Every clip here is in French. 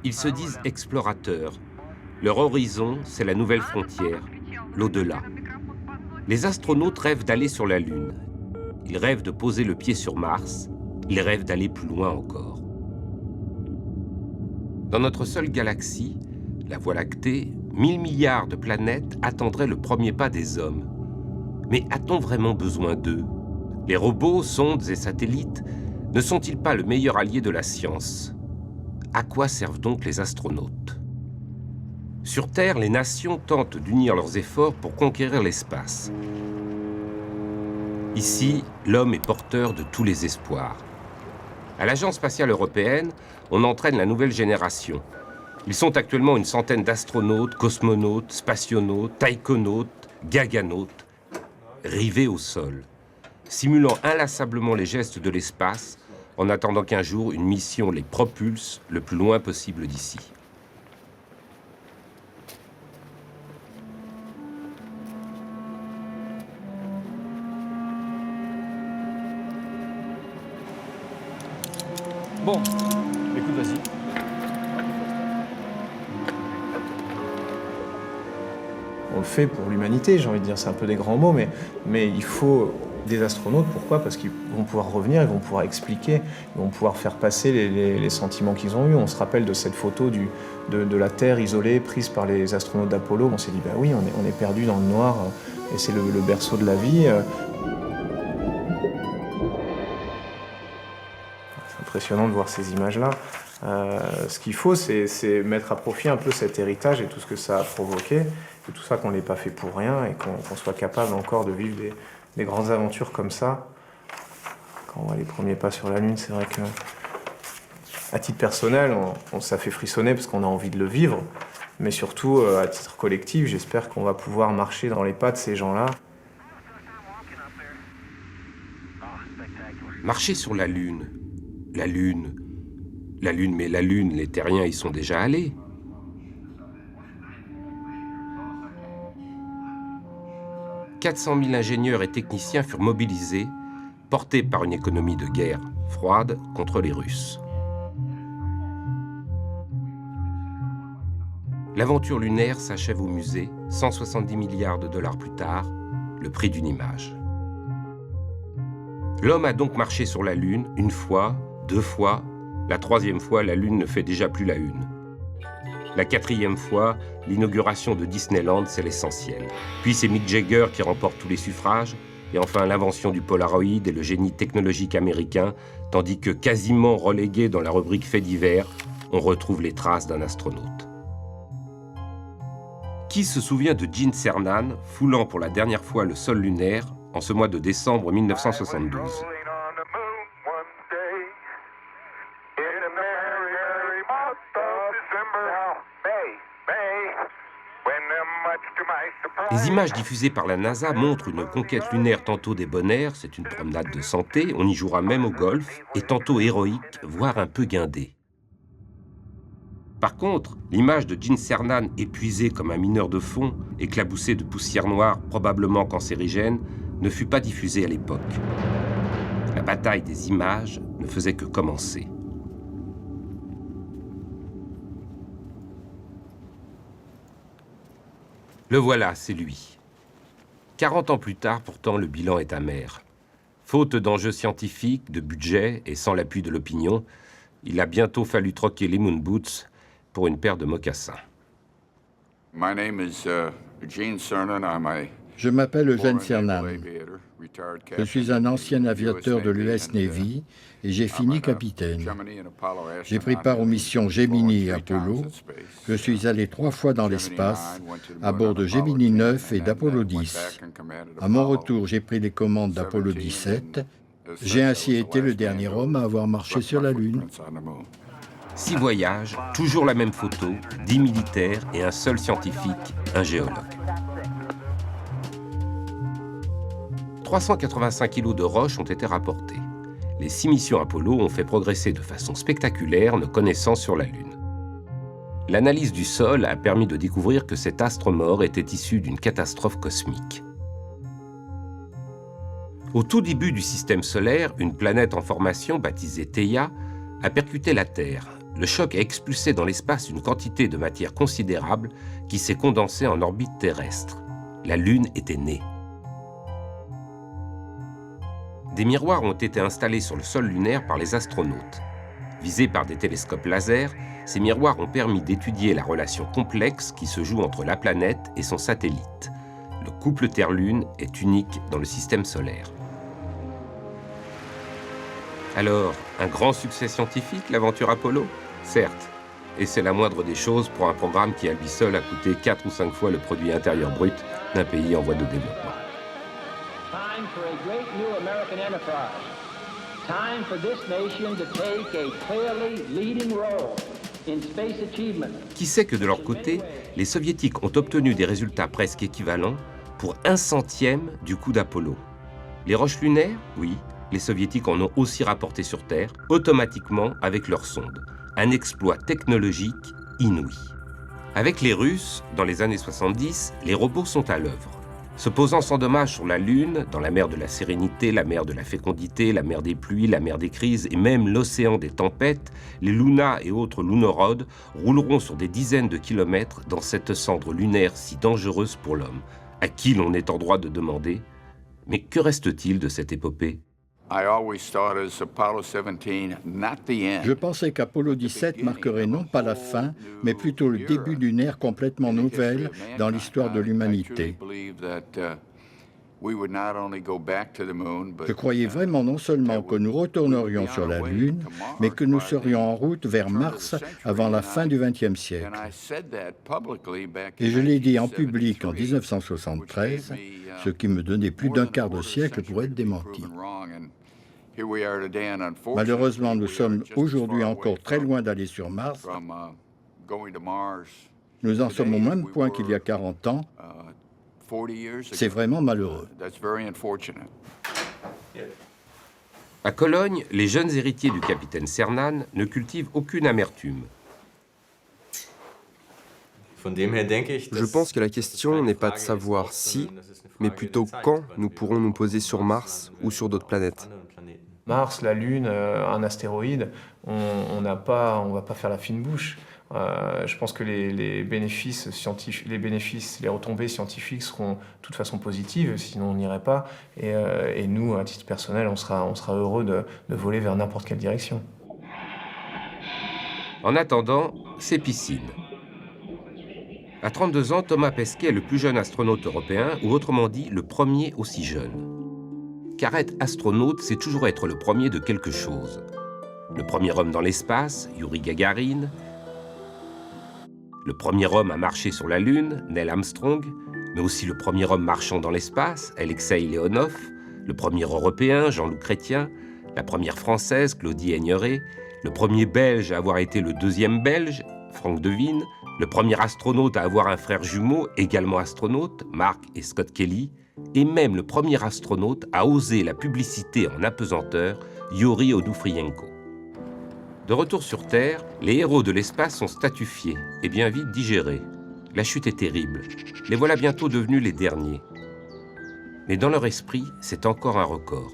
Ils se disent explorateurs. Leur horizon, c'est la nouvelle frontière, l'au-delà. Les astronautes rêvent d'aller sur la Lune. Ils rêvent de poser le pied sur Mars. Ils rêvent d'aller plus loin encore. Dans notre seule galaxie, la Voie lactée, 1000 milliards de planètes attendraient le premier pas des hommes. Mais a-t-on vraiment besoin d'eux? Les robots, sondes et satellites ne sont-ils pas le meilleur allié de la science? À quoi servent donc les astronautes? Sur Terre, les nations tentent d'unir leurs efforts pour conquérir l'espace. Ici, l'homme est porteur de tous les espoirs. À l'Agence spatiale européenne, on entraîne la nouvelle génération. Ils sont actuellement une centaine d'astronautes, cosmonautes, spationautes, taïkonautes, gaganautes, rivés au sol, simulant inlassablement les gestes de l'espace, en attendant qu'un jour une mission les propulse le plus loin possible d'ici. Bon, écoute, vas-y. On le fait pour l'humanité, j'ai envie de dire, c'est un peu des grands mots, mais il faut des astronautes. Pourquoi? Parce qu'ils vont pouvoir revenir, ils vont pouvoir expliquer, ils vont pouvoir faire passer les sentiments qu'ils ont eus. On se rappelle de cette photo de la Terre isolée prise par les astronautes d'Apollo. On s'est dit, bah oui, on est perdu dans le noir, et c'est le berceau de la vie. C'est impressionnant de voir ces images-là. Ce qu'il faut, c'est mettre à profit un peu cet héritage et tout ce que ça a provoqué. C'est tout ça qu'on n'ait pas fait pour rien et qu'on soit capable encore de vivre des grandes aventures comme ça. Quand on voit les premiers pas sur la Lune, c'est vrai que, à titre personnel, ça fait frissonner parce qu'on a envie de le vivre. Mais surtout, à titre collectif, j'espère qu'on va pouvoir marcher dans les pas de ces gens-là. Marcher sur la Lune. La Lune. La Lune, mais la Lune, les terriens y sont déjà allés. « 400 000 ingénieurs et techniciens furent mobilisés, portés par une économie de guerre froide contre les Russes. L'aventure lunaire s'achève au musée, 170 milliards de dollars plus tard, le prix d'une image. L'homme a donc marché sur la Lune une fois, deux fois. La troisième fois, la Lune ne fait déjà plus la une. La quatrième fois, l'inauguration de Disneyland, c'est l'essentiel. Puis c'est Mick Jagger qui remporte tous les suffrages, et enfin l'invention du Polaroid et le génie technologique américain, tandis que quasiment relégué dans la rubrique faits divers, on retrouve les traces d'un astronaute. Qui se souvient de Gene Cernan foulant pour la dernière fois le sol lunaire en ce mois de décembre 1972? Les images diffusées par la NASA montrent une conquête lunaire tantôt débonnaire, c'est une promenade de santé, on y jouera même au golf, et tantôt héroïque, voire un peu guindé. Par contre, l'image de Gene Cernan épuisé comme un mineur de fond, éclaboussé de poussière noire probablement cancérigène, ne fut pas diffusée à l'époque. La bataille des images ne faisait que commencer. Le voilà, c'est lui. 40 ans plus tard, pourtant, le bilan est amer. Faute d'enjeux scientifiques, de budget et sans l'appui de l'opinion, il a bientôt fallu troquer les moon boots pour une paire de mocassins. Je m'appelle Eugene Cernan. Je suis un ancien aviateur de l'US Navy et j'ai fini capitaine. J'ai pris part aux missions Gemini et Apollo. Je suis allé 3 fois dans l'espace, à bord de Gemini 9 et d'Apollo 10. À mon retour, j'ai pris les commandes d'Apollo 17. J'ai ainsi été le dernier homme à avoir marché sur la Lune. 6 voyages, toujours la même photo, 10 militaires et un seul scientifique, un géologue. 385 kilos de roches ont été rapportés. Les 6 missions Apollo ont fait progresser de façon spectaculaire nos connaissances sur la Lune. L'analyse du sol a permis de découvrir que cet astre mort était issu d'une catastrophe cosmique. Au tout début du système solaire, une planète en formation baptisée Theia a percuté la Terre. le choc a expulsé dans l'espace une quantité de matière considérable qui s'est condensée en orbite terrestre. La Lune était née. Des miroirs ont été installés sur le sol lunaire par les astronautes. Visés par des télescopes laser, ces miroirs ont permis d'étudier la relation complexe qui se joue entre la planète et son satellite. Le couple Terre-Lune est unique dans le système solaire. Alors, un grand succès scientifique, l'aventure Apollo? Certes. Et c'est la moindre des choses pour un programme qui, à lui seul, a coûté 4 ou 5 fois le produit intérieur brut d'un pays en voie de développement. Time for a great new American enterprise. Time for this nation to take a clearly leading role in space achievement. Qui sait que de leur côté, les Soviétiques ont obtenu des résultats presque équivalents pour 1/100e du coût d'Apollo. Les roches lunaires, oui, les Soviétiques en ont aussi rapporté sur Terre, automatiquement avec leurs sondes. Un exploit technologique inouï. Avec les Russes, dans les années 70, les robots sont à l'œuvre. Se posant sans dommage sur la Lune, dans la mer de la Sérénité, la mer de la Fécondité, la mer des pluies, la mer des crises et même l'océan des tempêtes, les Luna et autres lunorodes rouleront sur des dizaines de kilomètres dans cette cendre lunaire si dangereuse pour l'homme, à qui l'on est en droit de demander « Mais que reste-t-il de cette épopée ?» Je pensais qu'Apollo 17 marquerait non pas la fin, mais plutôt le début d'une ère complètement nouvelle dans l'histoire de l'humanité. Je croyais vraiment non seulement que nous retournerions sur la Lune, mais que nous serions en route vers Mars avant la fin du XXe siècle. Et je l'ai dit en public en 1973, ce qui me donnait plus d'un quart de siècle pour être démenti. Malheureusement, nous sommes aujourd'hui encore très loin d'aller sur Mars. Nous en sommes au même point qu'il y a 40 ans. C'est vraiment malheureux. À Cologne, les jeunes héritiers du capitaine Cernan ne cultivent aucune amertume. Je pense que la question n'est pas de savoir si, mais plutôt quand nous pourrons nous poser sur Mars ou sur d'autres planètes. Mars, la Lune, un astéroïde, on va pas faire la fine bouche. Je pense que les bénéfices scientifiques, les retombées scientifiques seront de toute façon positives, sinon on n'irait pas. Et nous, à titre personnel, on sera heureux de voler vers n'importe quelle direction. En attendant, c'est piscine. À 32 ans, Thomas Pesquet est le plus jeune astronaute européen, ou autrement dit, le premier aussi jeune. Car être astronaute, c'est toujours être le premier de quelque chose. Le premier homme dans l'espace, Yuri Gagarin. Le premier homme à marcher sur la Lune, Neil Armstrong. Mais aussi le premier homme marchant dans l'espace, Alexei Leonov. Le premier Européen, Jean-Loup Chrétien. La première Française, Claudie Aigneret. Le premier Belge à avoir été le deuxième Belge, Franck Devine. Le premier astronaute à avoir un frère jumeau, également astronaute, Mark et Scott Kelly. Et même le premier astronaute à oser la publicité en apesanteur, Yuri Odufrienko. De retour sur Terre, les héros de l'espace sont statufiés et bien vite digérés. La chute est terrible. Les voilà bientôt devenus les derniers. Mais dans leur esprit, c'est encore un record.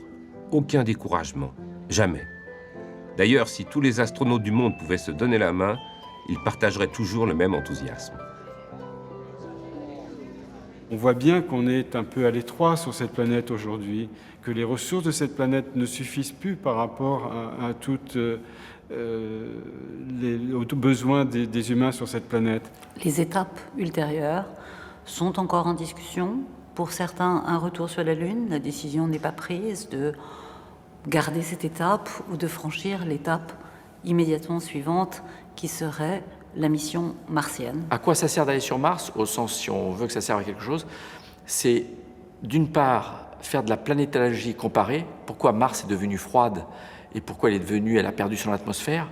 Aucun découragement. Jamais. D'ailleurs, si tous les astronautes du monde pouvaient se donner la main, ils partageraient toujours le même enthousiasme. On voit bien qu'on est un peu à l'étroit sur cette planète aujourd'hui, que les ressources de cette planète ne suffisent plus par rapport à toutes aux besoins des humains sur cette planète. Les étapes ultérieures sont encore en discussion. Pour certains, un retour sur la Lune. La décision n'est pas prise de garder cette étape ou de franchir l'étape immédiatement suivante qui serait la mission martienne. À quoi ça sert d'aller sur Mars, au sens si on veut que ça serve à quelque chose, c'est d'une part faire de la planétologie comparée, pourquoi Mars est devenue froide et pourquoi elle a perdu son atmosphère.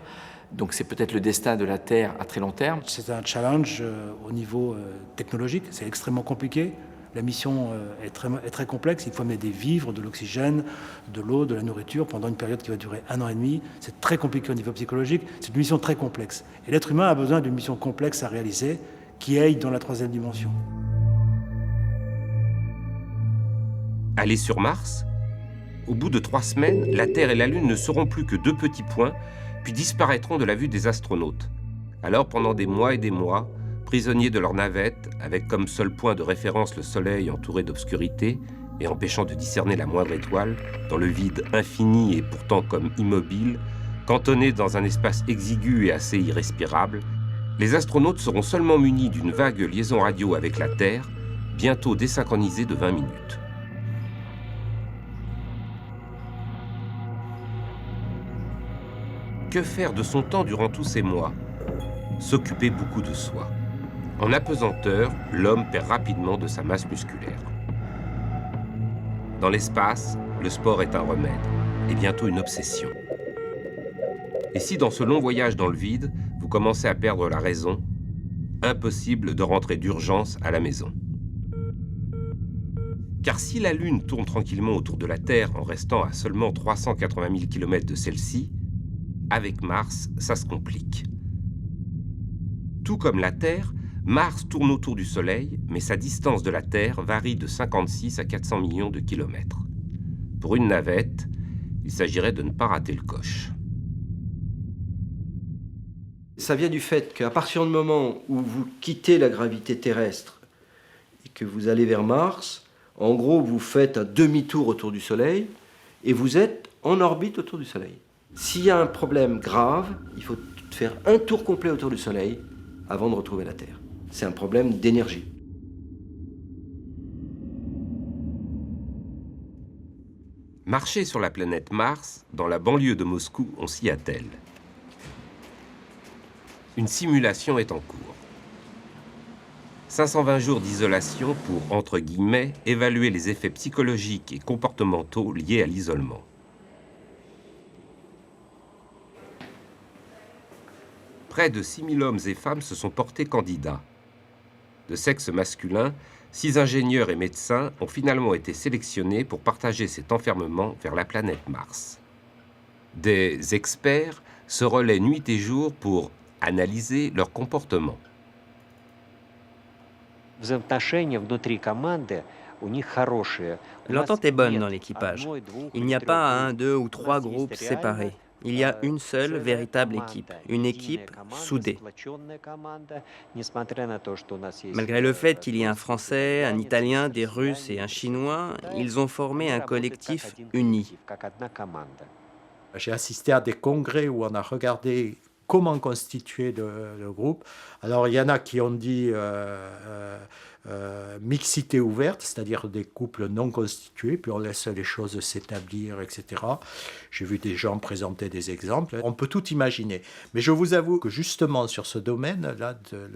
Donc c'est peut-être le destin de la Terre à très long terme. C'est un challenge au niveau technologique, c'est extrêmement compliqué. La mission est très complexe, il faut amener des vivres, de l'oxygène, de l'eau, de la nourriture pendant une période qui va durer 1 an et demi. C'est très compliqué au niveau psychologique, c'est une mission très complexe. Et l'être humain a besoin d'une mission complexe à réaliser qui aille dans la 3e dimension. Aller sur Mars ? Au bout de 3 semaines, la Terre et la Lune ne seront plus que 2 petits points puis disparaîtront de la vue des astronautes. Alors, pendant des mois et des mois, prisonniers de leur navette, avec comme seul point de référence le soleil entouré d'obscurité et empêchant de discerner la moindre étoile, dans le vide infini et pourtant comme immobile, cantonnés dans un espace exigu et assez irrespirable, les astronautes seront seulement munis d'une vague liaison radio avec la Terre, bientôt désynchronisée de 20 minutes. Que faire de son temps durant tous ces mois? S'occuper beaucoup de soi. En apesanteur, l'homme perd rapidement de sa masse musculaire. Dans l'espace, le sport est un remède, et bientôt une obsession. Et si dans ce long voyage dans le vide, vous commencez à perdre la raison, impossible de rentrer d'urgence à la maison. Car si la Lune tourne tranquillement autour de la Terre en restant à seulement 380 000 km de celle-ci, avec Mars, ça se complique. Tout comme la Terre, Mars tourne autour du Soleil, mais sa distance de la Terre varie de 56 à 400 millions de kilomètres. Pour une navette, il s'agirait de ne pas rater le coche. Ça vient du fait qu'à partir du moment où vous quittez la gravité terrestre et que vous allez vers Mars, en gros, vous faites un demi-tour autour du Soleil et vous êtes en orbite autour du Soleil. S'il y a un problème grave, il faut faire un tour complet autour du Soleil avant de retrouver la Terre. C'est un problème d'énergie. Marcher sur la planète Mars, dans la banlieue de Moscou, on s'y attelle. Une simulation est en cours. 520 jours d'isolation pour, entre guillemets, évaluer les effets psychologiques et comportementaux liés à l'isolement. Près de 6 000 hommes et femmes se sont portés candidats. De sexe masculin, 6 ingénieurs et médecins ont finalement été sélectionnés pour partager cet enfermement vers la planète Mars. Des experts se relaient nuit et jour pour analyser leur comportement. L'entente est bonne dans l'équipage. Il n'y a pas 1, 2 ou 3 groupes séparés. Il y a une seule véritable équipe, une équipe soudée. Malgré le fait qu'il y ait un Français, un Italien, des Russes et un Chinois, ils ont formé un collectif uni. J'ai assisté à des congrès où on a regardé comment constituer le groupe. Alors, il y en a qui ont dit mixité ouverte, c'est-à-dire des couples non constitués, puis on laisse les choses s'établir, etc. J'ai vu des gens présenter des exemples. On peut tout imaginer. Mais je vous avoue que justement sur ce domaine-là de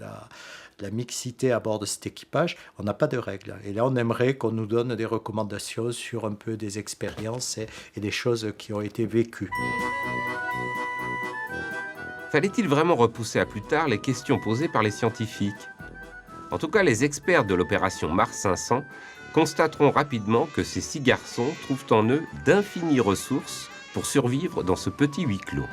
la mixité à bord de cet équipage, on n'a pas de règles. Et là, on aimerait qu'on nous donne des recommandations sur un peu des expériences et des choses qui ont été vécues. Fallait-il vraiment repousser à plus tard les questions posées par les scientifiques? En tout cas, les experts de l'opération Mars 500 constateront rapidement que ces 6 garçons trouvent en eux d'infinies ressources pour survivre dans ce petit huis clos.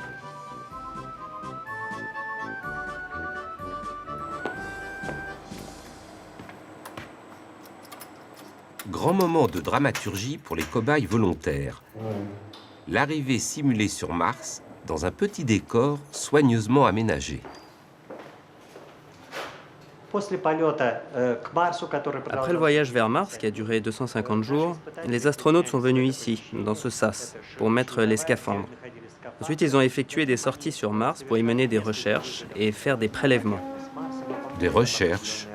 Grand moment de dramaturgie pour les cobayes volontaires. L'arrivée simulée sur Mars dans un petit décor soigneusement aménagé. Après le voyage vers Mars, qui a duré 250 jours, les astronautes sont venus ici, dans ce sas, pour mettre les scaphandres. Ensuite, ils ont effectué des sorties sur Mars pour y mener des recherches et faire des prélèvements. Des recherches.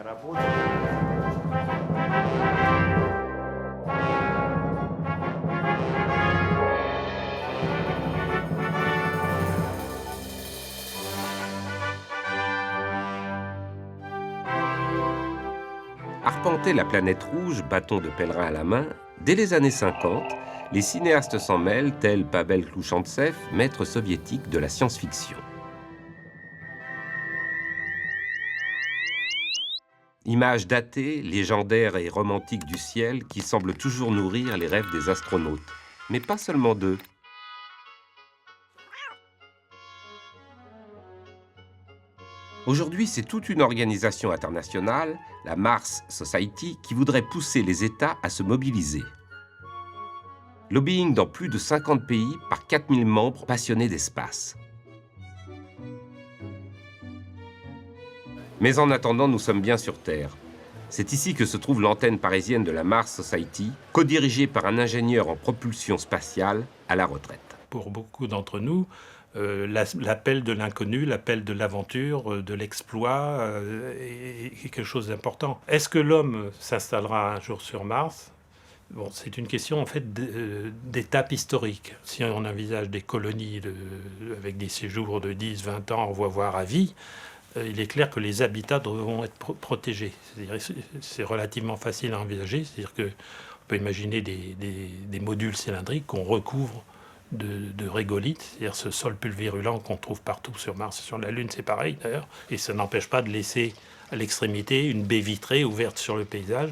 Arpenter la planète rouge, bâton de pèlerin à la main, dès les années 50, les cinéastes s'en mêlent, tels Pavel Klouchantsev, maître soviétique de la science-fiction. Images datées, légendaires et romantiques du ciel qui semblent toujours nourrir les rêves des astronautes. Mais pas seulement d'eux. Aujourd'hui, c'est toute une organisation internationale, la Mars Society, qui voudrait pousser les États à se mobiliser. Lobbying dans plus de 50 pays par 4000 membres passionnés d'espace. Mais en attendant, nous sommes bien sur Terre. C'est ici que se trouve l'antenne parisienne de la Mars Society, co-dirigée par un ingénieur en propulsion spatiale à la retraite. Pour beaucoup d'entre nous, l'appel de l'inconnu, l'appel de l'aventure, de l'exploit est quelque chose d'important. Est-ce que l'homme s'installera un jour sur Mars ? Bon, c'est une question en fait d'étape historique. Si on envisage des colonies avec des séjours de 10, 20 ans, voire à vie, il est clair que les habitats devront être protégés. C'est relativement facile à envisager. C'est-à-dire qu'on peut imaginer des modules cylindriques qu'on recouvre de régolithes, c'est-à-dire ce sol pulvérulent qu'on trouve partout sur Mars et sur la Lune, c'est pareil d'ailleurs. Et ça n'empêche pas de laisser à l'extrémité une baie vitrée ouverte sur le paysage,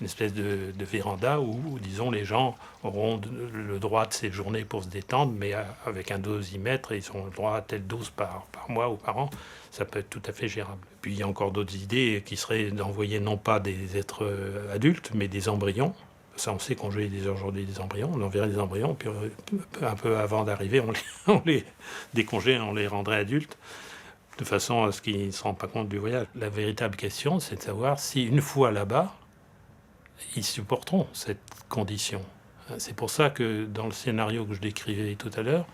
une espèce de véranda où, disons, les gens auront le droit de séjourner pour se détendre, mais avec un dosimètre, et ils ont le droit à telle dose par mois ou par an. Ça peut être tout à fait gérable. Puis il y a encore d'autres idées qui seraient d'envoyer non pas des êtres adultes, mais des embryons. Ça, on sait qu'on jouait aujourd'hui des embryons, on enverrait des embryons, puis un peu avant d'arriver, on les décongèle, on les rendrait adultes, de façon à ce qu'ils ne se rendent pas compte du voyage. La véritable question, c'est de savoir si, une fois là-bas, ils supporteront cette condition. C'est pour ça que dans le scénario que je décrivais tout à l'heure,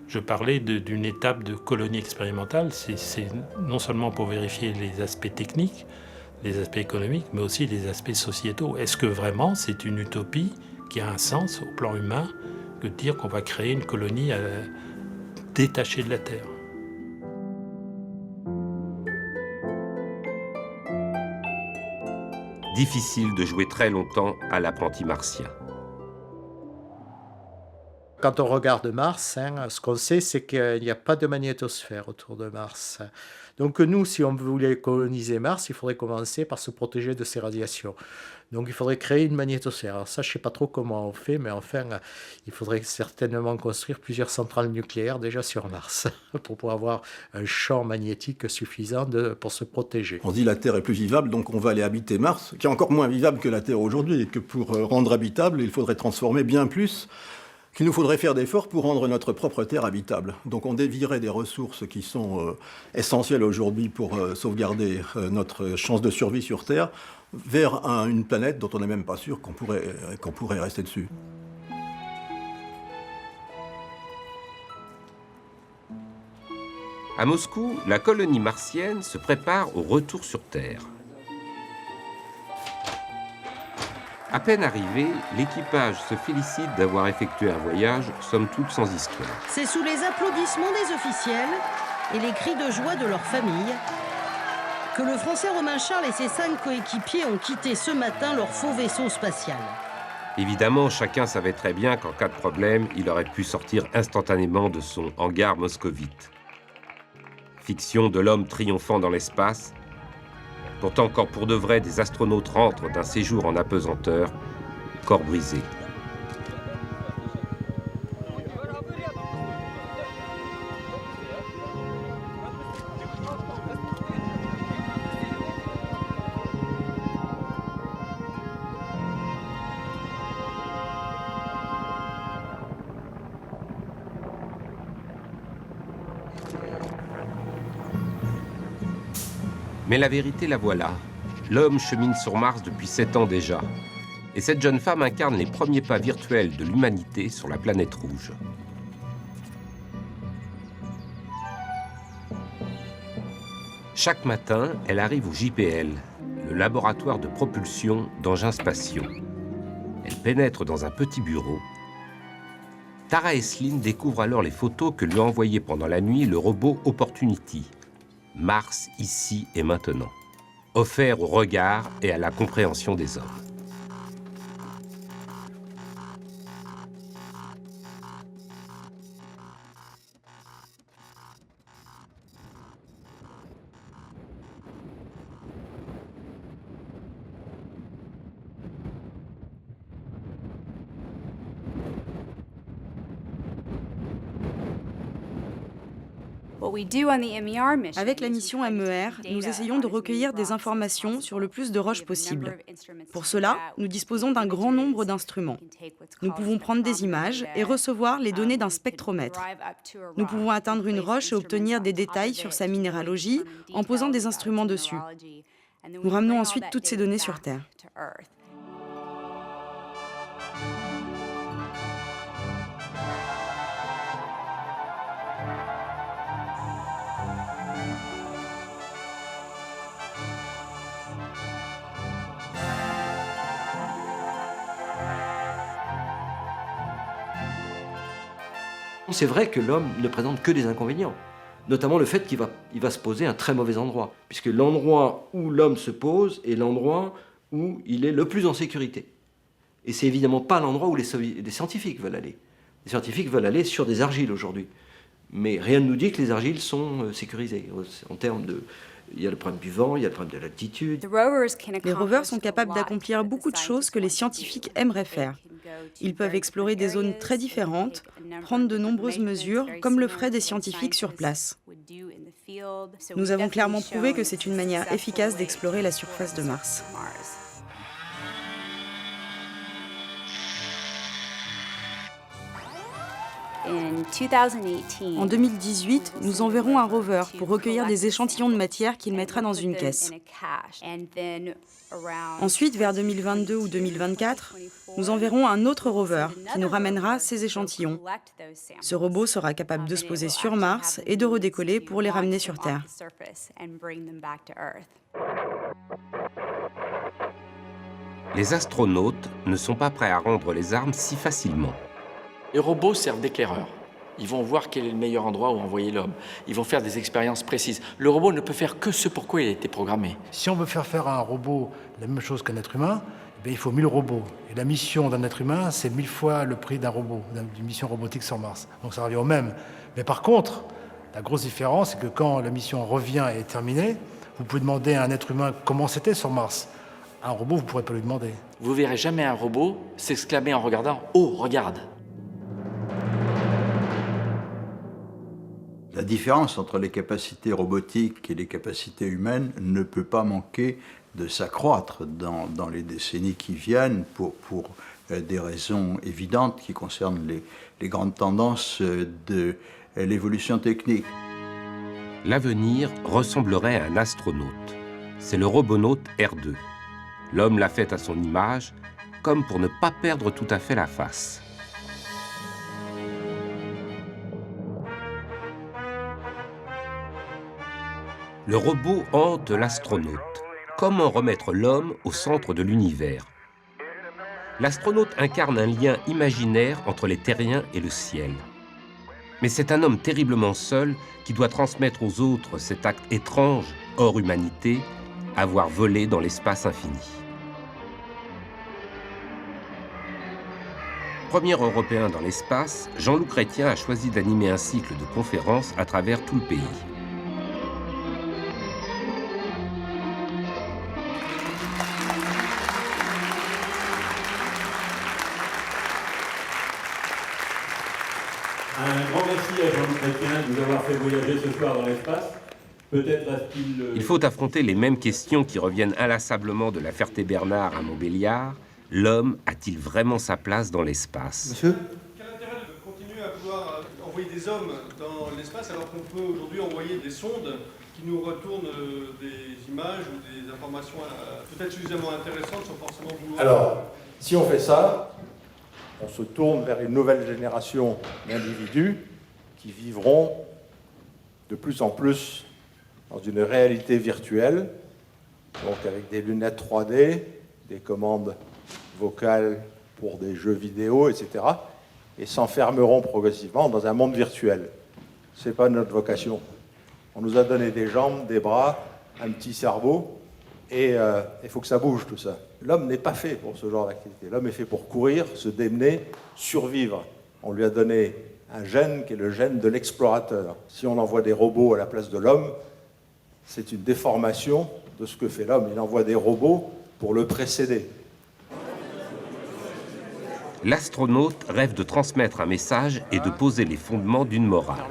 je parlais d'une étape de colonie expérimentale. C'est non seulement pour vérifier les aspects techniques, les aspects économiques, mais aussi les aspects sociétaux. Est-ce que vraiment c'est une utopie qui a un sens au plan humain que de dire qu'on va créer une colonie détachée de la Terre ? Difficile de jouer très longtemps à l'apprenti martien. Quand on regarde Mars, ce qu'on sait, c'est qu'il n'y a pas de magnétosphère autour de Mars. Donc nous, si on voulait coloniser Mars, il faudrait commencer par se protéger de ces radiations. Donc il faudrait créer une magnétosphère. Alors ça, je ne sais pas trop comment on fait, mais enfin, il faudrait certainement construire plusieurs centrales nucléaires déjà sur Mars pour pouvoir avoir un champ magnétique suffisant pour se protéger. On dit la Terre est plus vivable, donc on va aller habiter Mars, qui est encore moins vivable que la Terre aujourd'hui, et que pour rendre habitable, il faudrait transformer bien plus qu'il nous faudrait faire d'efforts pour rendre notre propre Terre habitable. Donc on dévierait des ressources qui sont essentielles aujourd'hui pour sauvegarder notre chance de survie sur Terre vers une planète dont on n'est même pas sûr qu'on pourrait rester dessus. À Moscou, la colonie martienne se prépare au retour sur Terre. À peine arrivé, l'équipage se félicite d'avoir effectué un voyage, somme toute sans histoire. C'est sous les applaudissements des officiels et les cris de joie de leurs familles que le Français Romain Charles et ses 5 coéquipiers ont quitté ce matin leur faux vaisseau spatial. Évidemment, chacun savait très bien qu'en cas de problème, il aurait pu sortir instantanément de son hangar moscovite. Fiction de l'homme triomphant dans l'espace. Pourtant, encore pour de vrai, des astronautes rentrent d'un séjour en apesanteur, corps brisé. Mais la vérité, la voilà. L'homme chemine sur Mars depuis 7 ans déjà. Et cette jeune femme incarne les premiers pas virtuels de l'humanité sur la planète rouge. Chaque matin, elle arrive au JPL, le laboratoire de propulsion d'engins spatiaux. Elle pénètre dans un petit bureau. Tara Eslin découvre alors les photos que lui a envoyées pendant la nuit le robot Opportunity. Mars, ici et maintenant, offert au regard et à la compréhension des hommes. Avec la mission MER, nous essayons de recueillir des informations sur le plus de roches possible. Pour cela, nous disposons d'un grand nombre d'instruments. Nous pouvons prendre des images et recevoir les données d'un spectromètre. Nous pouvons atteindre une roche et obtenir des détails sur sa minéralogie en posant des instruments dessus. Nous ramenons ensuite toutes ces données sur Terre. C'est vrai que l'homme ne présente que des inconvénients, notamment le fait qu'il va se poser à un très mauvais endroit, puisque l'endroit où l'homme se pose est l'endroit où il est le plus en sécurité. Et c'est évidemment pas l'endroit où les scientifiques veulent aller. Les scientifiques veulent aller sur des argiles aujourd'hui. Mais rien ne nous dit que les argiles sont sécurisées. En termes de... Il y a le problème du vent, il y a le problème de l'altitude. Les rovers sont capables d'accomplir beaucoup de choses que les scientifiques aimeraient faire. Ils peuvent explorer des zones très différentes, prendre de nombreuses mesures, comme le feraient des scientifiques sur place. Nous avons clairement prouvé que c'est une manière efficace d'explorer la surface de Mars. En 2018, nous enverrons un rover pour recueillir des échantillons de matière qu'il mettra dans une caisse. Ensuite, vers 2022 ou 2024, nous enverrons un autre rover qui nous ramènera ces échantillons. Ce robot sera capable de se poser sur Mars et de redécoller pour les ramener sur Terre. Les astronautes ne sont pas prêts à rendre les armes si facilement. Les robots servent d'éclaireurs. Ils vont voir quel est le meilleur endroit où envoyer l'homme. Ils vont faire des expériences précises. Le robot ne peut faire que ce pourquoi il a été programmé. Si on veut faire à un robot la même chose qu'un être humain, il faut 1000 robots. Et la mission d'un être humain, c'est 1000 fois le prix d'un robot, d'une mission robotique sur Mars. Donc ça revient au même. Mais par contre, la grosse différence, c'est que quand la mission revient et est terminée, vous pouvez demander à un être humain comment c'était sur Mars. Un robot, vous ne pourrez pas lui demander. Vous verrez jamais un robot s'exclamer en regardant « Oh, regarde !» La différence entre les capacités robotiques et les capacités humaines ne peut pas manquer de s'accroître dans les décennies qui viennent pour des raisons évidentes qui concernent les grandes tendances de l'évolution technique. L'avenir ressemblerait à un astronaute. C'est le robonaute R2. L'homme l'a fait à son image, comme pour ne pas perdre tout à fait la face. Le robot hante l'astronaute. Comment remettre l'homme au centre de l'univers? L'astronaute incarne un lien imaginaire entre les terriens et le ciel. Mais c'est un homme terriblement seul qui doit transmettre aux autres cet acte étrange, hors humanité, avoir volé dans l'espace infini. Premier Européen dans l'espace, Jean-Loup Chrétien a choisi d'animer un cycle de conférences à travers tout le pays. Un grand merci à Jean-Loup Chrétien de nous avoir fait voyager ce soir dans l'espace. Peut-être reste-t-il... Il faut affronter les mêmes questions qui reviennent inlassablement de la Ferté-Bernard à Montbéliard. L'homme a-t-il vraiment sa place dans l'espace? Monsieur ? Quel intérêt de continuer à pouvoir envoyer des hommes dans l'espace alors qu'on peut aujourd'hui envoyer des sondes qui nous retournent des images ou des informations peut-être suffisamment intéressantes sans forcément vouloir... Alors, si on fait ça, on se tourne vers une nouvelle génération d'individus qui vivront de plus en plus dans une réalité virtuelle, donc avec des lunettes 3D, des commandes vocales pour des jeux vidéo, etc., et s'enfermeront progressivement dans un monde virtuel. Ce n'est pas notre vocation. On nous a donné des jambes, des bras, un petit cerveau, et il faut que ça bouge tout ça. L'homme n'est pas fait pour ce genre d'activité. L'homme est fait pour courir, se démener, survivre. On lui a donné un gène qui est le gène de l'explorateur. Si on envoie des robots à la place de l'homme, c'est une déformation de ce que fait l'homme. Il envoie des robots pour le précéder. l'astronaute rêve de transmettre un message et de poser les fondements d'une morale.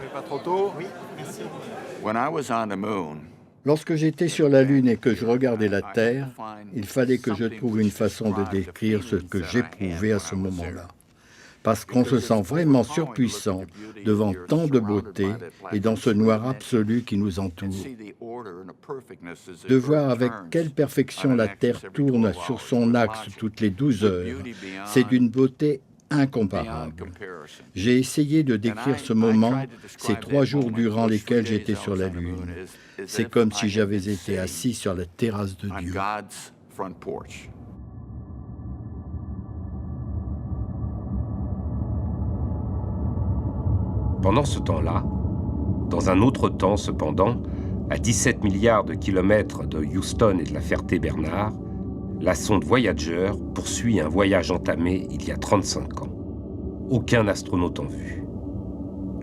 Lorsque j'étais sur la Lune et que je regardais la Terre, il fallait que je trouve une façon de décrire ce que j'éprouvais à ce moment-là. Parce qu'on se sent vraiment surpuissant devant tant de beauté et dans ce noir absolu qui nous entoure. De voir avec quelle perfection la Terre tourne sur son axe toutes les 12 heures, c'est d'une beauté incomparable. J'ai essayé de décrire ce moment, ces 3 jours durant lesquels j'étais sur la Lune. C'est comme si j'avais été assis sur la terrasse de Dieu. Pendant ce temps-là, dans un autre temps cependant, à 17 milliards de kilomètres de Houston et de la Ferté-Bernard, la sonde Voyager poursuit un voyage entamé il y a 35 ans. Aucun astronaute en vue.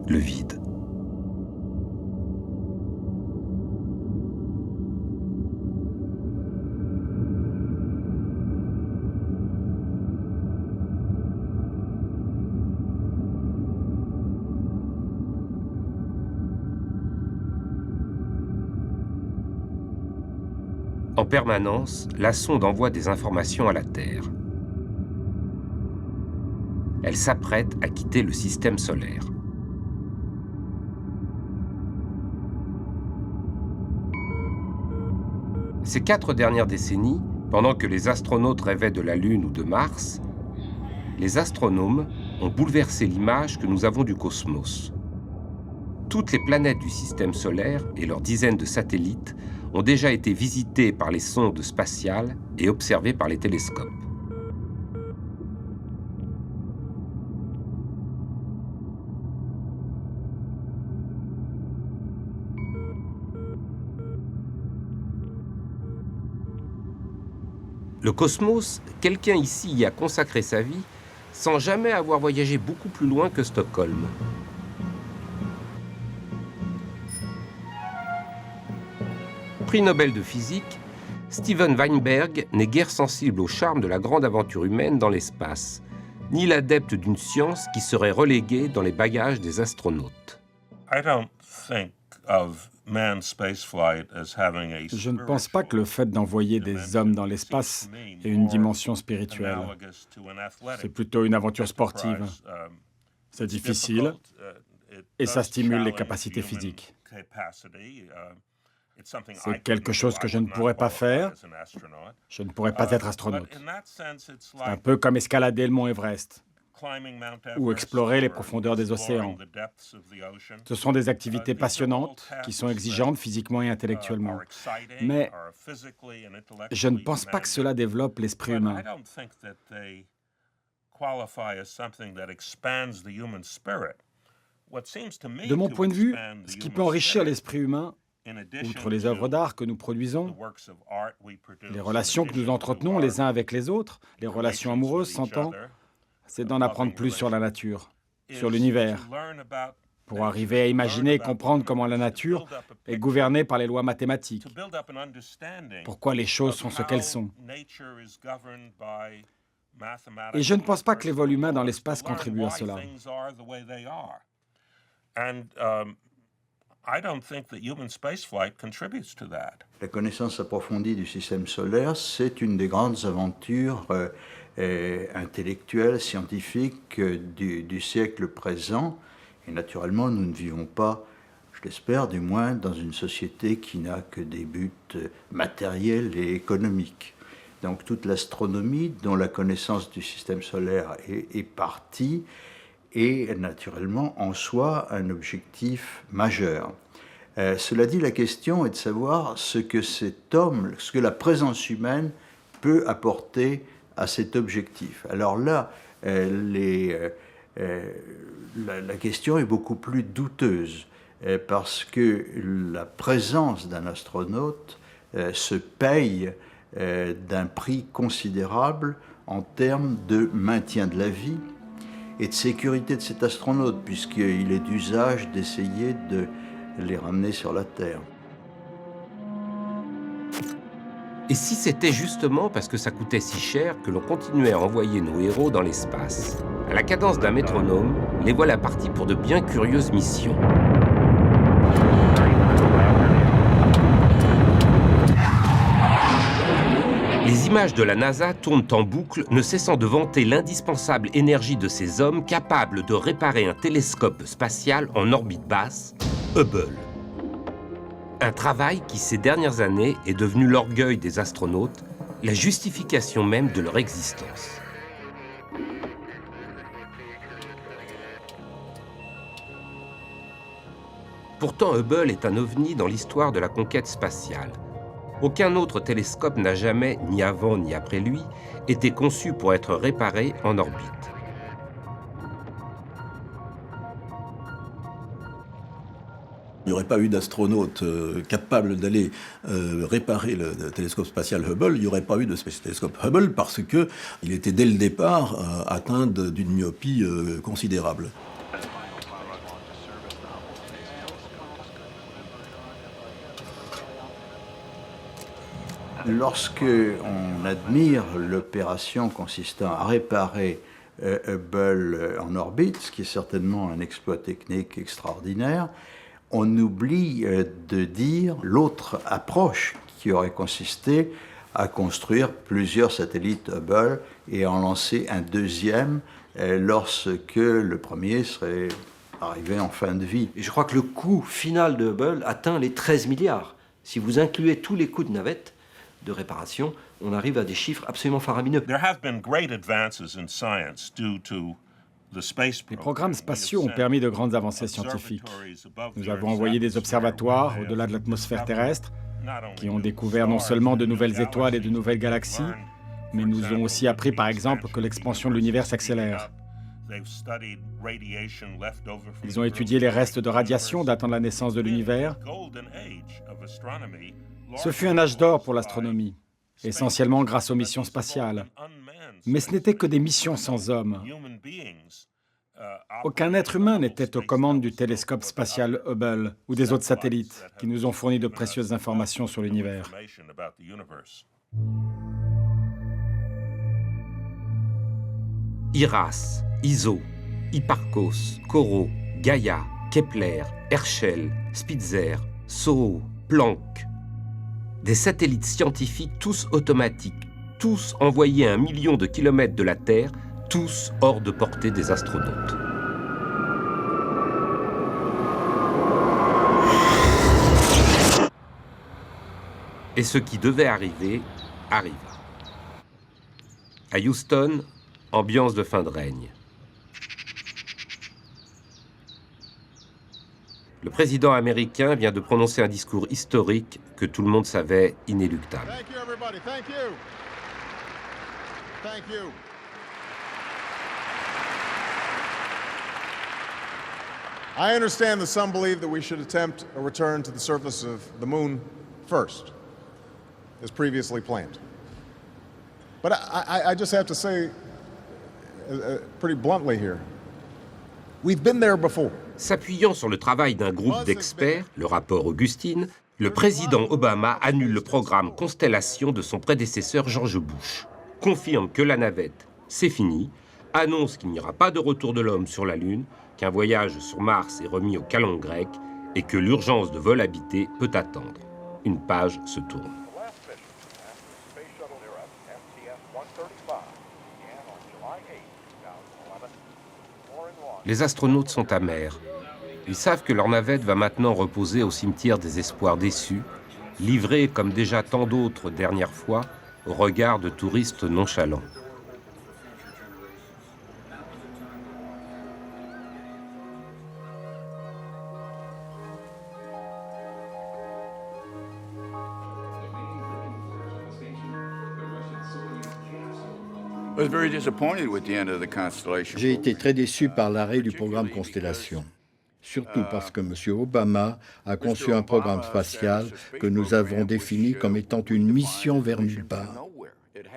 Le vide. En permanence, la sonde envoie des informations à la Terre. Elle s'apprête à quitter le système solaire. Ces 4 dernières décennies, pendant que les astronautes rêvaient de la Lune ou de Mars, les astronomes ont bouleversé l'image que nous avons du cosmos. Toutes les planètes du système solaire et leurs dizaines de satellites ont déjà été visitées par les sondes spatiales et observées par les télescopes. Le cosmos, quelqu'un ici y a consacré sa vie sans jamais avoir voyagé beaucoup plus loin que Stockholm. Prix Nobel de physique, Steven Weinberg n'est guère sensible au charme de la grande aventure humaine dans l'espace, ni l'adepte d'une science qui serait reléguée dans les bagages des astronautes. Je ne pense pas que le fait d'envoyer des hommes dans l'espace ait une dimension spirituelle. C'est plutôt une aventure sportive. C'est difficile et ça stimule les capacités physiques. C'est quelque chose que je ne pourrais pas faire. Je ne pourrais pas être astronaute. C'est un peu comme escalader le mont Everest ou explorer les profondeurs des océans. Ce sont des activités passionnantes qui sont exigeantes physiquement et intellectuellement. Mais je ne pense pas que cela développe l'esprit humain. De mon point de vue, ce qui peut enrichir l'esprit humain, outre les œuvres d'art que nous produisons, les relations que nous entretenons les uns avec les autres, les relations amoureuses, s'entend, c'est d'en apprendre plus sur la nature, sur l'univers, pour arriver à imaginer et comprendre comment la nature est gouvernée par les lois mathématiques, pourquoi les choses sont ce qu'elles sont. Et je ne pense pas que les vols humains dans l'espace contribuent à cela. La connaissance approfondie du système solaire, c'est une des grandes aventures intellectuelles, scientifiques du siècle présent. Et naturellement, nous ne vivons pas, je l'espère du moins, dans une société qui n'a que des buts matériels et économiques. Donc toute l'astronomie, dont la connaissance du système solaire est partie, est naturellement en soi un objectif majeur. Cela dit, la question est de savoir ce que cet homme, ce que la présence humaine peut apporter à cet objectif. Alors là, la question est beaucoup plus douteuse, parce que la présence d'un astronaute se paye d'un prix considérable en termes de maintien de la vie et de sécurité de cet astronaute, puisqu'il est d'usage d'essayer de les ramener sur la Terre. Et si c'était justement parce que ça coûtait si cher que l'on continuait à envoyer nos héros dans l'espace? À la cadence d'un métronome, les voilà partis pour de bien curieuses missions. Les images de la NASA tournent en boucle, ne cessant de vanter l'indispensable énergie de ces hommes capables de réparer un télescope spatial en orbite basse, Hubble. Un travail qui, ces dernières années, est devenu l'orgueil des astronautes, la justification même de leur existence. Pourtant, Hubble est un ovni dans l'histoire de la conquête spatiale. Aucun autre télescope n'a jamais, ni avant ni après lui, été conçu pour être réparé en orbite. Il n'y aurait pas eu d'astronaute capable d'aller réparer le télescope spatial Hubble, il n'y aurait pas eu de télescope Hubble parce qu'il était dès le départ atteint d'une myopie considérable. Lorsque on admire l'opération consistant à réparer Hubble en orbite, ce qui est certainement un exploit technique extraordinaire, on oublie de dire l'autre approche qui aurait consisté à construire plusieurs satellites Hubble et en lancer un deuxième lorsque le premier serait arrivé en fin de vie. Et je crois que le coût final de Hubble atteint les 13 milliards. Si vous incluez tous les coûts de navette, de réparation, on arrive à des chiffres absolument faramineux. Les programmes spatiaux ont permis de grandes avancées scientifiques. Nous avons envoyé des observatoires au-delà de l'atmosphère terrestre, qui ont découvert non seulement de nouvelles étoiles et de nouvelles galaxies, mais nous ont aussi appris par exemple que l'expansion de l'univers s'accélère. Ils ont étudié les restes de radiation datant de la naissance de l'univers. Ce fut un âge d'or pour l'astronomie, essentiellement grâce aux missions spatiales. Mais ce n'étaient que des missions sans hommes. Aucun être humain n'était aux commandes du télescope spatial Hubble ou des autres satellites qui nous ont fourni de précieuses informations sur l'univers. IRAS, ISO, Hipparcos, Corot, Gaia, Kepler, Herschel, Spitzer, SOHO, Planck. Des satellites scientifiques tous automatiques, tous envoyés à 1 million de kilomètres de la Terre, tous hors de portée des astronautes. Et ce qui devait arriver, arriva. À Houston, ambiance de fin de règne. Le président américain vient de prononcer un discours historique que tout le monde savait inéluctable. I understand that some believe that we should attempt a return to the surface of the moon first, as previously planned. But I just have to say, pretty bluntly here, we've been there before. S'appuyant sur le travail d'un groupe d'experts, le rapport Augustine, le président Obama annule le programme Constellation de son prédécesseur George Bush, confirme que la navette, c'est fini, annonce qu'il n'y aura pas de retour de l'homme sur la Lune, qu'un voyage sur Mars est remis au calendrier grec et que l'urgence de vol habité peut attendre. Une page se tourne. Les astronautes sont amers. Ils savent que leur navette va maintenant reposer au cimetière des espoirs déçus, livrée, comme déjà tant d'autres dernières fois, au regard de touristes nonchalants. J'ai été très déçu par l'arrêt du programme Constellation, surtout parce que M. Obama a conçu un programme spatial que nous avons défini comme étant une mission vers nulle part.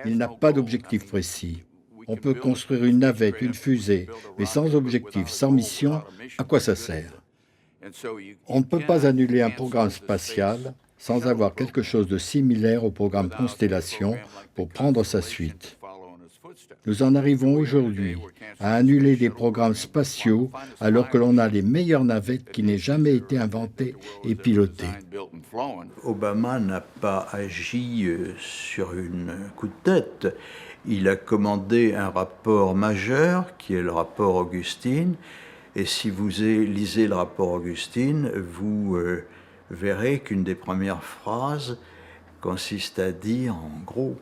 Il n'a pas d'objectif précis. On peut construire une navette, une fusée, mais sans objectif, sans mission, à quoi ça sert? On ne peut pas annuler un programme spatial sans avoir quelque chose de similaire au programme Constellation pour prendre sa suite. Nous en arrivons aujourd'hui à annuler des programmes spatiaux alors que l'on a les meilleures navettes qui n'aient jamais été inventées et pilotées. Obama n'a pas agi sur une coup de tête. Il a commandé un rapport majeur qui est le rapport Augustine. Et si vous lisez le rapport Augustine, vous verrez qu'une des premières phrases consiste à dire, en gros,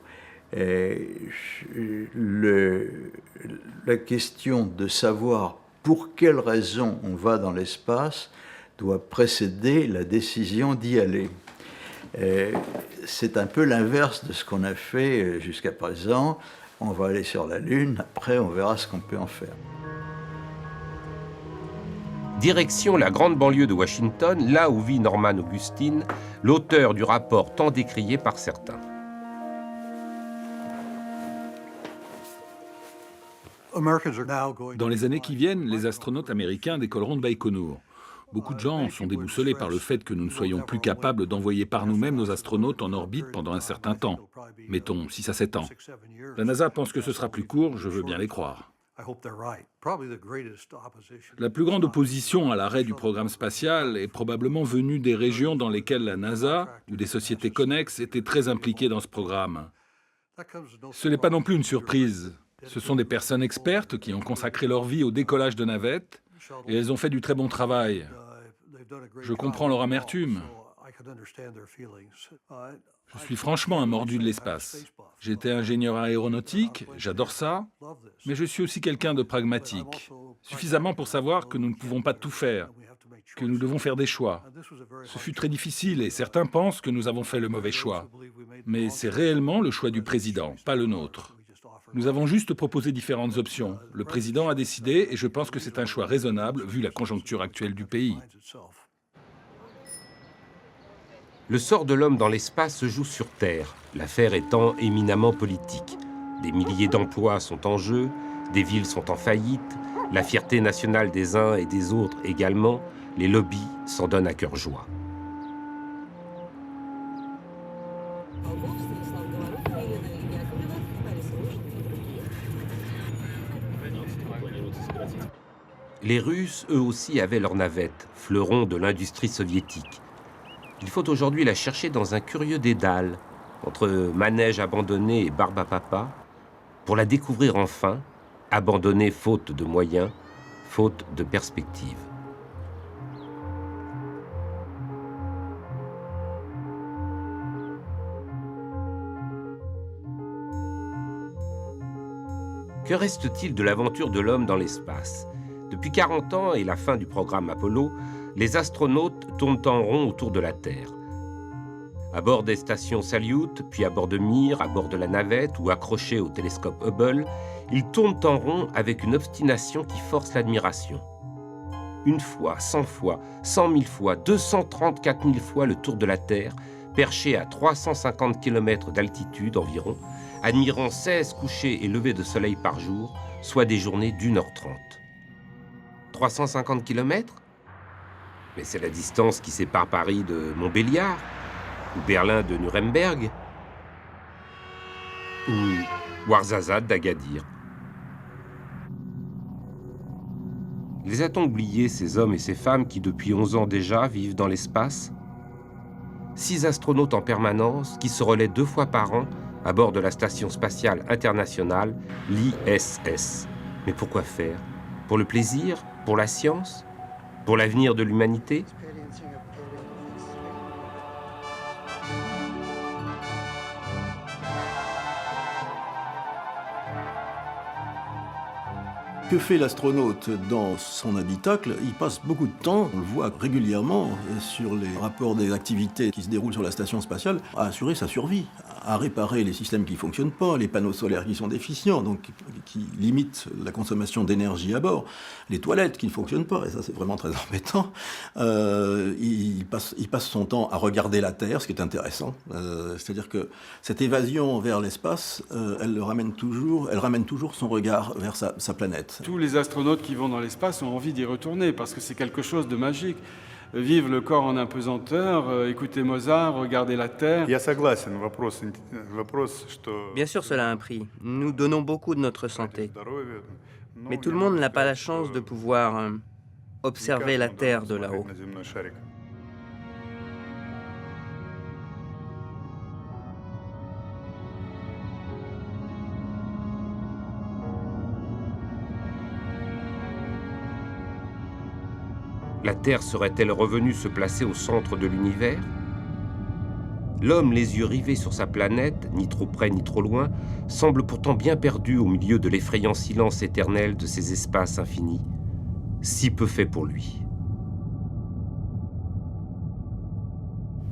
la question de savoir pour quelle raison on va dans l'espace doit précéder la décision d'y aller. C'est un peu l'inverse de ce qu'on a fait jusqu'à présent. On va aller sur la Lune, après on verra ce qu'on peut en faire. Direction la grande banlieue de Washington, là où vit Norman Augustine, l'auteur du rapport tant décrié par certains. Dans les années qui viennent, les astronautes américains décolleront de Baïkonour. Beaucoup de gens sont déboussolés par le fait que nous ne soyons plus capables d'envoyer par nous-mêmes nos astronautes en orbite pendant un certain temps. Mettons 6 à 7 ans. La NASA pense que ce sera plus court, je veux bien les croire. La plus grande opposition à l'arrêt du programme spatial est probablement venue des régions dans lesquelles la NASA ou des sociétés connexes étaient très impliquées dans ce programme. Ce n'est pas non plus une surprise. Ce sont des personnes expertes qui ont consacré leur vie au décollage de navettes et elles ont fait du très bon travail. Je comprends leur amertume. Je suis franchement un mordu de l'espace. J'étais ingénieur aéronautique, j'adore ça, mais je suis aussi quelqu'un de pragmatique, suffisamment pour savoir que nous ne pouvons pas tout faire, que nous devons faire des choix. Ce fut très difficile et certains pensent que nous avons fait le mauvais choix. Mais c'est réellement le choix du président, pas le nôtre. Nous avons juste proposé différentes options. Le président a décidé et je pense que c'est un choix raisonnable vu la conjoncture actuelle du pays. Le sort de l'homme dans l'espace se joue sur Terre, l'affaire étant éminemment politique. Des milliers d'emplois sont en jeu, des villes sont en faillite, la fierté nationale des uns et des autres également, les lobbies s'en donnent à cœur joie. Les Russes, eux aussi, avaient leur navette, fleuron de l'industrie soviétique. Il faut aujourd'hui la chercher dans un curieux dédale, entre manège abandonné et barbe à papa, pour la découvrir enfin, abandonnée faute de moyens, faute de perspective. Que reste-t-il de l'aventure de l'homme dans l'espace ? Depuis 40 ans et la fin du programme Apollo, les astronautes tournent en rond autour de la Terre. À bord des stations Salyut, puis à bord de Mir, à bord de la navette ou accrochés au télescope Hubble, ils tournent en rond avec une obstination qui force l'admiration. Une fois, 100 fois, 100 000 fois, 234 000 fois le tour de la Terre, perché à 350 km d'altitude environ, admirant 16 couchers et levées de soleil par jour, soit des journées d'1h30. 350 km ? Mais c'est la distance qui sépare Paris de Montbéliard, ou Berlin de Nuremberg, ou Ouarzazate d'Agadir. Les a-t-on oubliés, ces hommes et ces femmes qui, depuis 11 ans déjà, vivent dans l'espace ? 6 astronautes en permanence qui se relaient 2 fois par an à bord de la Station spatiale internationale, l'ISS. Mais pourquoi faire ? Pour le plaisir ? Pour la science ? Pour l'avenir de l'humanité ? Que fait l'astronaute dans son habitacle? Il passe beaucoup de temps, on le voit régulièrement sur les rapports des activités qui se déroulent sur la station spatiale, à assurer sa survie, à réparer les systèmes qui ne fonctionnent pas, les panneaux solaires qui sont déficients, donc qui limitent la consommation d'énergie à bord, les toilettes qui ne fonctionnent pas, et ça c'est vraiment très embêtant. Il passe son temps à regarder la Terre, ce qui est intéressant. C'est-à-dire que cette évasion vers l'espace, elle ramène toujours son regard vers sa planète. Tous les astronautes qui vont dans l'espace ont envie d'y retourner parce que c'est quelque chose de magique. vivre le corps en apesanteur, écouter Mozart, regarder la terre. Bien sûr, cela a un prix. Nous donnons beaucoup de notre santé. Mais tout le monde n'a pas la chance de pouvoir observer la Terre de là-haut. La Terre serait-elle revenue se placer au centre de l'univers? L'homme, les yeux rivés sur sa planète, ni trop près ni trop loin, semble pourtant bien perdu au milieu de l'effrayant silence éternel de ces espaces infinis, si peu fait pour lui.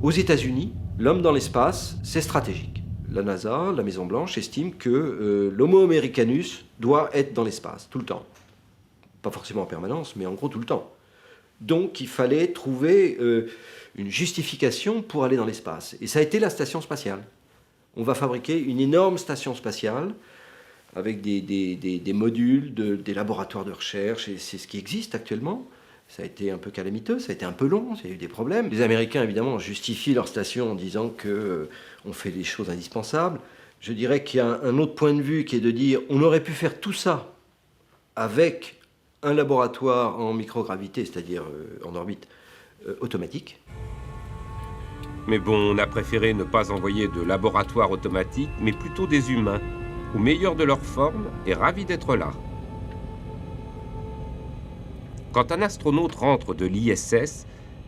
Aux États-Unis, l'homme dans l'espace, c'est stratégique. La NASA, la Maison-Blanche, estime que l'Homo americanus doit être dans l'espace, tout le temps. Pas forcément en permanence, mais en gros tout le temps. Donc il fallait trouver une justification pour aller dans l'espace. Et ça a été la station spatiale. On va fabriquer une énorme station spatiale avec des modules, des laboratoires de recherche, et c'est ce qui existe actuellement. Ça a été un peu calamiteux, ça a été un peu long, il y a eu des problèmes. Les Américains, évidemment, justifient leur station en disant qu'on fait des choses indispensables. Je dirais qu'il y a un autre point de vue qui est de dire on aurait pu faire tout ça avec un laboratoire en microgravité, c'est-à-dire en orbite automatique. Mais bon, on a préféré ne pas envoyer de laboratoire automatique, mais plutôt des humains, au meilleur de leur forme et ravis d'être là. Quand un astronaute rentre de l'ISS,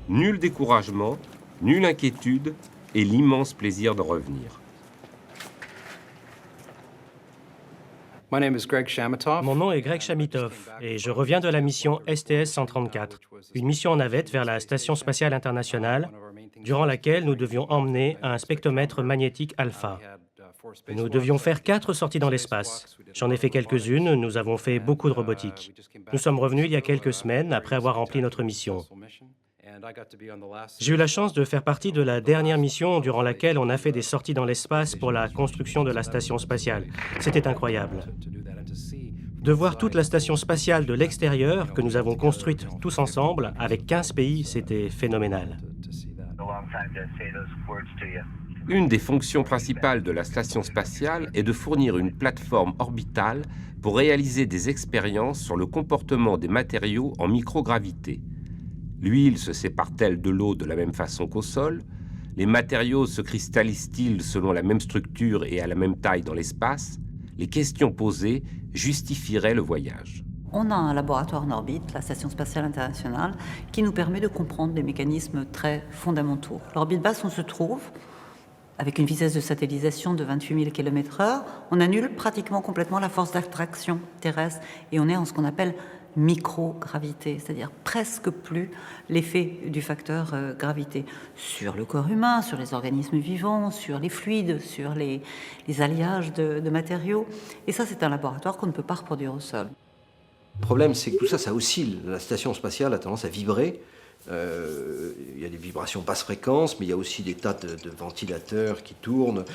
nul découragement, nulle inquiétude et l'immense plaisir de revenir. Mon nom est Greg Chamitov et je reviens de la mission STS-134, une mission en navette vers la Station spatiale internationale, durant laquelle nous devions emmener un spectromètre magnétique alpha. Nous devions faire 4 sorties dans l'espace. J'en ai fait quelques-unes, nous avons fait beaucoup de robotique. Nous sommes revenus il y a quelques semaines après avoir rempli notre mission. J'ai eu la chance de faire partie de la dernière mission durant laquelle on a fait des sorties dans l'espace pour la construction de la station spatiale. C'était incroyable. De voir toute la station spatiale de l'extérieur que nous avons construite tous ensemble, avec 15 pays, c'était phénoménal. Une des fonctions principales de la station spatiale est de fournir une plateforme orbitale pour réaliser des expériences sur le comportement des matériaux en microgravité. L'huile se sépare-t-elle de l'eau de la même façon qu'au sol? Les matériaux se cristallisent-ils selon la même structure et à la même taille dans l'espace? Les questions posées justifieraient le voyage. On a un laboratoire en orbite, la Station spatiale internationale, qui nous permet de comprendre des mécanismes très fondamentaux. L'orbite basse, on se trouve avec une vitesse de satellisation de 28 000 km/h. On annule pratiquement complètement la force d'attraction terrestre et on est en ce qu'on appelle microgravité, c'est-à-dire presque plus l'effet du facteur gravité sur le corps humain, sur les organismes vivants, sur les fluides, sur les alliages de matériaux. Et ça, c'est un laboratoire qu'on ne peut pas reproduire au sol. Le problème, c'est que tout ça, ça oscille. La station spatiale a tendance à vibrer. Il y a des vibrations basse fréquence, mais il y a aussi des tas de ventilateurs qui tournent.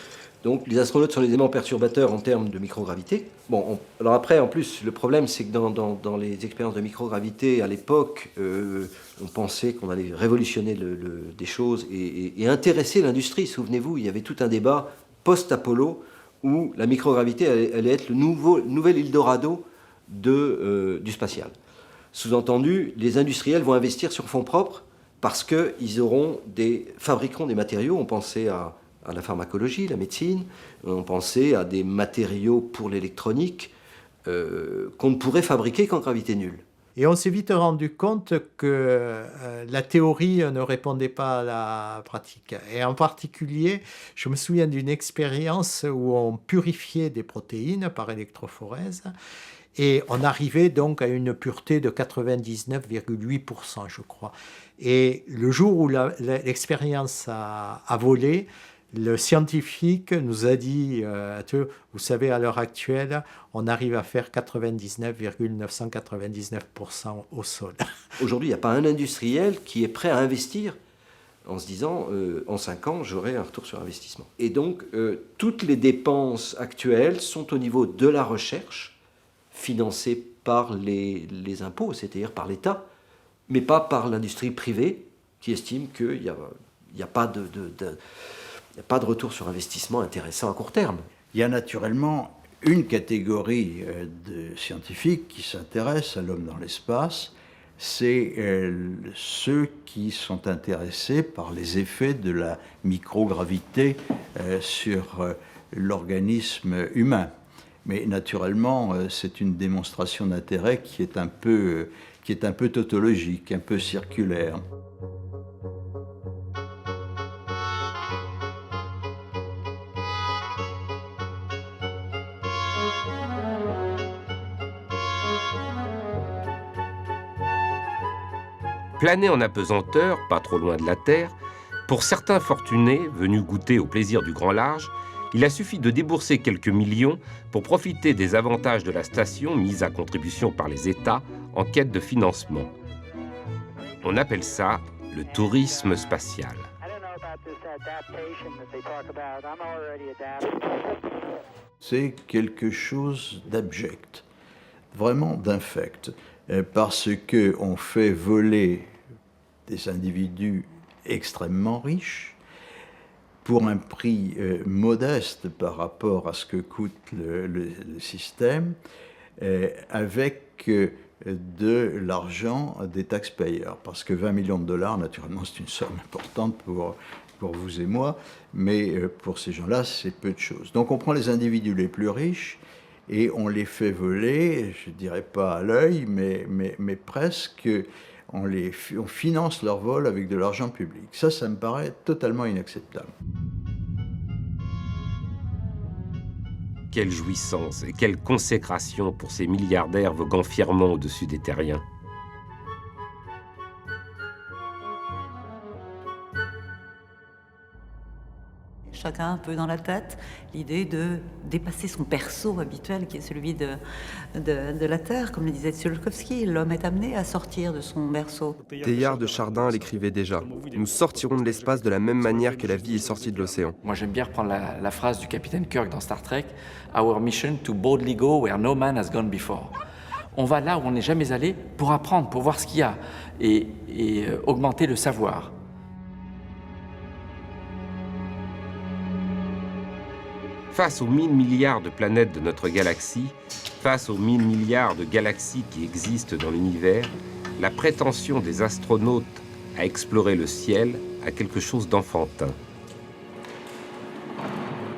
Donc les astronautes sont les éléments perturbateurs en termes de microgravité. Bon, alors après, en plus, le problème, c'est que dans les expériences de microgravité, à l'époque, on pensait qu'on allait révolutionner des choses et intéresser l'industrie. Souvenez-vous, il y avait tout un débat post-Apollo où la microgravité allait être le nouvel Eldorado du spatial. Sous-entendu, les industriels vont investir sur fonds propres parce qu'ils fabriqueront des matériaux. On pensait à la pharmacologie, la médecine, on pensait à des matériaux pour l'électronique qu'on ne pourrait fabriquer qu'en gravité nulle. Et on s'est vite rendu compte que la théorie ne répondait pas à la pratique. Et en particulier, je me souviens d'une expérience où on purifiait des protéines par électrophorèse et on arrivait donc à une pureté de 99,8%, je crois. Et le jour où l'expérience a volé, le scientifique nous a dit, vous savez, à l'heure actuelle, on arrive à faire 99,999% au sol. Aujourd'hui, il n'y a pas un industriel qui est prêt à investir en se disant, en 5 ans, j'aurai un retour sur investissement. Et donc, toutes les dépenses actuelles sont au niveau de la recherche, financées par les impôts, c'est-à-dire par l'État, mais pas par l'industrie privée, qui estiment qu'il n'y a pas de retour sur investissement intéressant à court terme. Il y a naturellement une catégorie de scientifiques qui s'intéressent à l'homme dans l'espace, c'est ceux qui sont intéressés par les effets de la microgravité sur l'organisme humain. Mais naturellement, c'est une démonstration d'intérêt qui est un peu tautologique, un peu circulaire. Planer en apesanteur, pas trop loin de la Terre, pour certains fortunés venus goûter au plaisir du grand large, il a suffi de débourser quelques millions pour profiter des avantages de la station mise à contribution par les États en quête de financement. On appelle ça le tourisme spatial. C'est quelque chose d'abject, vraiment d'infect, parce qu'on fait voler des individus extrêmement riches pour un prix modeste par rapport à ce que coûte le système, avec de l'argent des taxpayeurs. Parce que 20 millions de dollars, naturellement, c'est une somme importante pour vous et moi, mais pour ces gens-là, c'est peu de choses. Donc on prend les individus les plus riches et on les fait voler, je ne dirais pas à l'œil, mais presque, on finance leur vol avec de l'argent public. Ça me paraît totalement inacceptable. Quelle jouissance et quelle consécration pour ces milliardaires voguant fièrement au-dessus des terriens. Chacun un peu dans la tête l'idée de dépasser son perso habituel qui est celui de la Terre. Comme le disait Tsiolkovsky, l'homme est amené à sortir de son berceau. Teilhard de Chardin l'écrivait déjà. Nous sortirons de l'espace de la même manière que la vie est sortie de l'océan. Moi j'aime bien reprendre la phrase du capitaine Kirk dans Star Trek, « Our mission to boldly go where no man has gone before ». On va là où on n'est jamais allé pour apprendre, pour voir ce qu'il y a et augmenter le savoir. Face aux 1000 milliards de planètes de notre galaxie, face aux 1000 milliards de galaxies qui existent dans l'univers, la prétention des astronautes à explorer le ciel a quelque chose d'enfantin.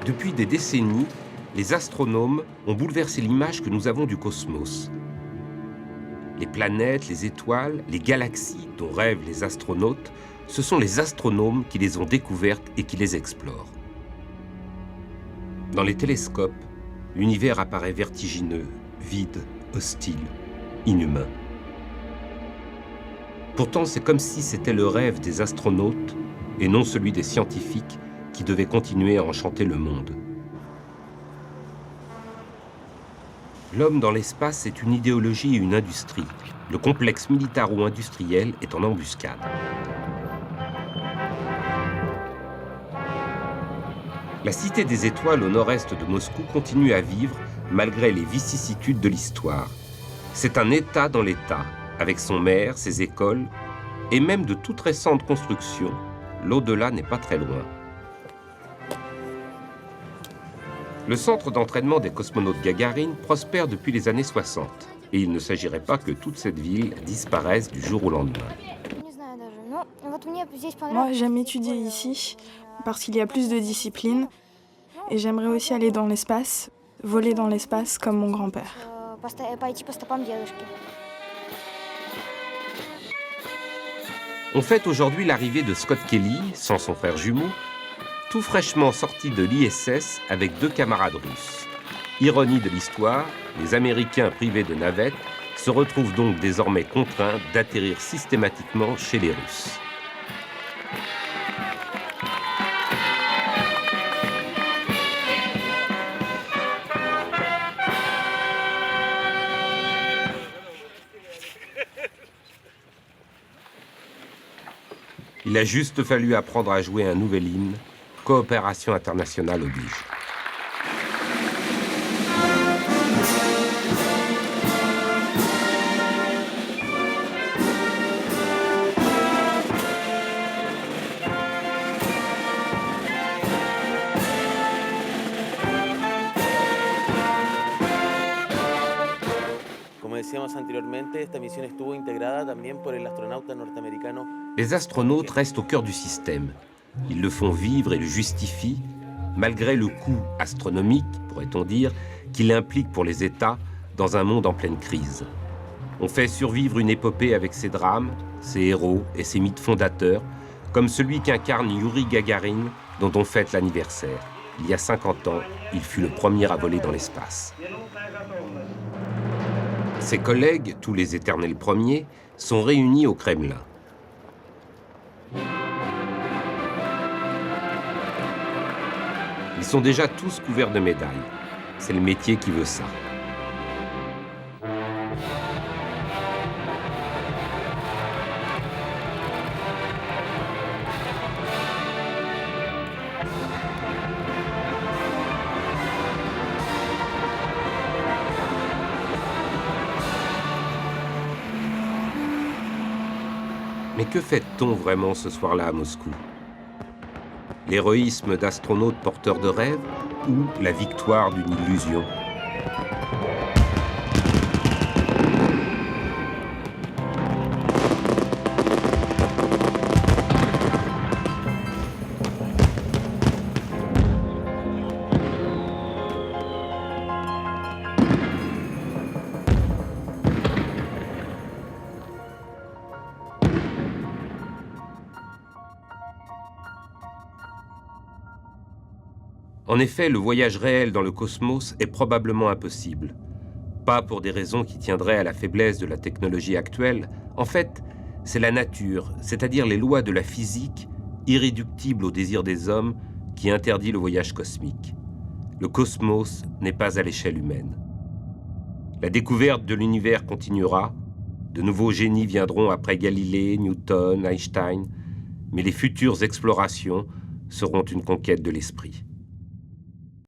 Depuis des décennies, les astronomes ont bouleversé l'image que nous avons du cosmos. Les planètes, les étoiles, les galaxies dont rêvent les astronautes, ce sont les astronomes qui les ont découvertes et qui les explorent. Dans les télescopes, l'univers apparaît vertigineux, vide, hostile, inhumain. Pourtant, c'est comme si c'était le rêve des astronautes et non celui des scientifiques qui devaient continuer à enchanter le monde. L'homme dans l'espace, c'est une idéologie et une industrie. Le complexe militaro-industriel est en embuscade. La Cité des Étoiles au nord-est de Moscou continue à vivre malgré les vicissitudes de l'histoire. C'est un État dans l'État, avec son maire, ses écoles, et même de toute récente construction, l'au-delà n'est pas très loin. Le centre d'entraînement des cosmonautes Gagarine prospère depuis les années 60, et il ne s'agirait pas que toute cette ville disparaisse du jour au lendemain. Moi, j'aime étudier ici, parce qu'il y a plus de disciplines, et j'aimerais aussi aller dans l'espace, voler dans l'espace comme mon grand-père. On fête aujourd'hui l'arrivée de Scott Kelly, sans son frère jumeau, tout fraîchement sorti de l'ISS avec 2 camarades russes. Ironie de l'histoire, les Américains privés de navettes se retrouvent donc désormais contraints d'atterrir systématiquement chez les Russes. Il a juste fallu apprendre à jouer un nouvel hymne, Coopération internationale oblige. Les astronautes restent au cœur du système. Ils le font vivre et le justifient, malgré le coût astronomique, pourrait-on dire, qu'il implique pour les États dans un monde en pleine crise. On fait survivre une épopée avec ses drames, ses héros et ses mythes fondateurs, comme celui qu'incarne Youri Gagarin, dont on fête l'anniversaire. Il y a 50 ans, il fut le premier à voler dans l'espace. Ses collègues, tous les éternels premiers, sont réunis au Kremlin. Ils sont déjà tous couverts de médailles. C'est le métier qui veut ça. Mais que fait-on vraiment ce soir-là à Moscou? L'héroïsme d'astronautes porteurs de rêves ou la victoire d'une illusion? En effet, le voyage réel dans le cosmos est probablement impossible. Pas pour des raisons qui tiendraient à la faiblesse de la technologie actuelle. En fait, c'est la nature, c'est-à-dire les lois de la physique, irréductibles au désir des hommes, qui interdit le voyage cosmique. Le cosmos n'est pas à l'échelle humaine. La découverte de l'univers continuera. De nouveaux génies viendront après Galilée, Newton, Einstein. Mais les futures explorations seront une conquête de l'esprit.